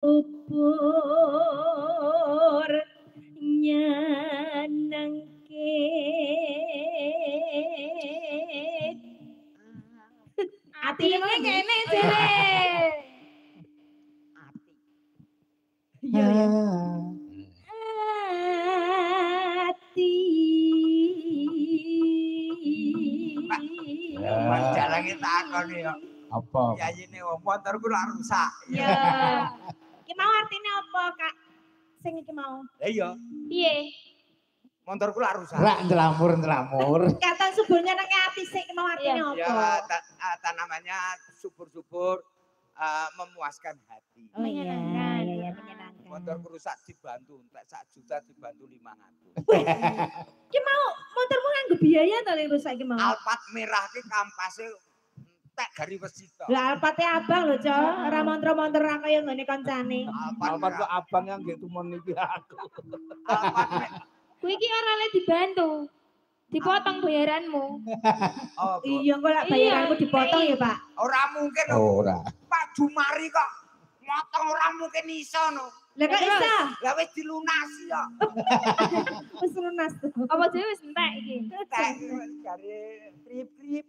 Ubur nyenengke atine Atine mau ngene jere. Ati. iya ya ati Pak jalange takon ya. Apa? Yayine wong motorku lak rusak. ya iki mau artine apa Kak sing iki mau Lah iya, Piye? motorku lak rusak. Rak ndelamur. kata suburnya nang ati sik mau artine Iya. apa Ya, namanya subur-subur memuaskan hati. oh iya Menyenangkan. iya iya menyenangkan Motorku rusak dibantu entek 1 juta dibantu 500. iki mau motormu nganggo biaya to ning rusak iki mau Alphard merah ki kampase entek gari wesi to. lah alpate abang lho Cok ora montor-montor ra kaya ngene kancane Alphard kok abang yang gitu mon iki aku. Alphard Kuwi iki ora le dibantu. Dipotong bayaranmu. oh, iya kok lak bayaranku dipotong ya Pak ora mungkin lho. Ora. Pak Jumari kok motong ora mungkin iso no. lah kok iso Lah wis dilunasi kok. wis lunas tuh Apa dhewe wis entek iki? Entek gari krip-krip.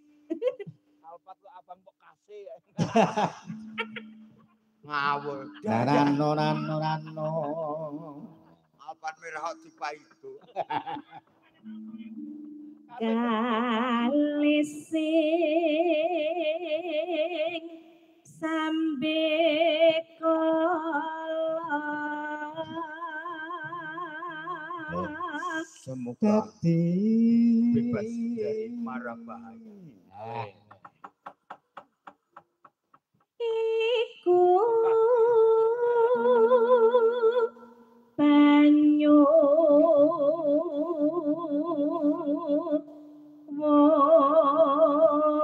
Alpat kok abang kok kasih. Ngawur. Nano. Alphard merah kok dipaido. kalising sambe kala Semoga Dadi bebas dari mara bahaya. iku banyu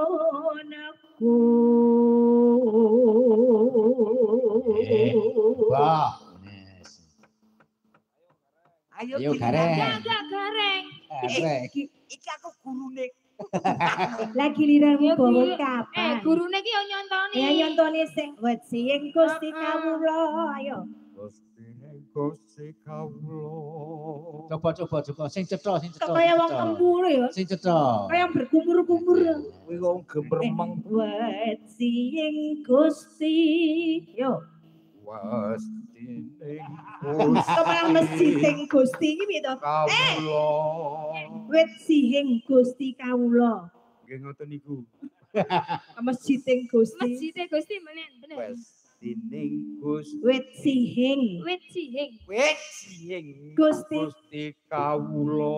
wonaku Wah. Ayo gareng. Enggak gareng. Gareng. Iki aku gurune. lagi liranmu bawa Eh, kapan gurune ki yo nyontoni. ya nyontoni sing wet sing Gusti kawula ayo Gusti kawula. Coba sing cetha. kok kaya wong kembur ya Sing cetha. kaya berkumur-kumur Kuwi wong gemremeng wet sing Gusti yo wasti ning Kepala masjid sing Gusti iki piye to? kawula. Wit sihing Gusti kawula. Nggih ngoten niku. Masjid sing Gusti. Masjide Gusti menen bener. Wasti ning Gusti. Wit sihing Wit sihing. Wit sing. Gusti Gusti kawula.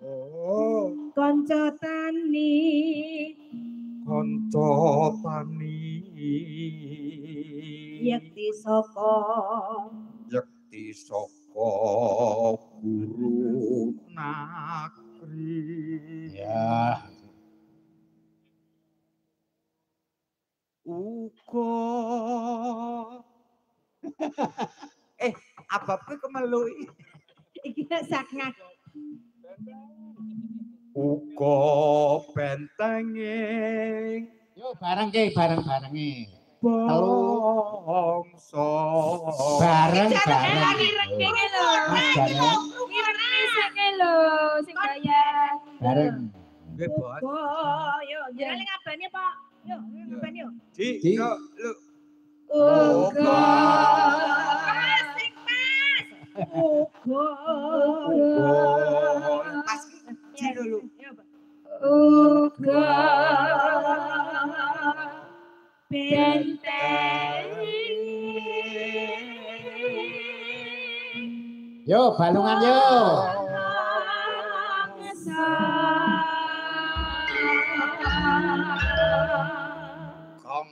Oh. kanca tani Kanca tani. yekti saka Yekti saka guru nakri. Ya. Uga Ababku kemelui. iki saknak uga bentenging Yo bareng bareng. bangsa. Bareng. Lagi rengenge lho. Iki rengenge lho sing bayar. Bareng. Nggih, Bos. oh yo jenenge ngabane Pak yo ngabane yo Di, Di. yo, lu. uga asik Mas uga Pas ki dulu. uga benteng Yo balungan yo. Kong.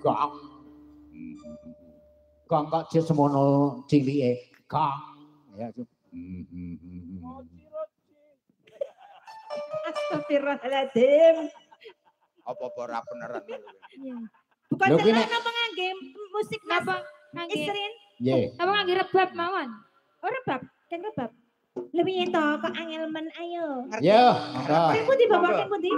Gong. Gong kok semono cilike. Gong. Ya. Astagfirullahaladzim. Apa-apa ora beneran. Bukan Lho, seneng kene- apa ngangge musik Mas Napa ngangge Isrin? Nggih. apa ngangge rebab mawon? Oh rebab, kan rebab. Lebih to kok angel men ayo. Ngerti? Yo, monggo. Sing pundi Bapak sing pundi?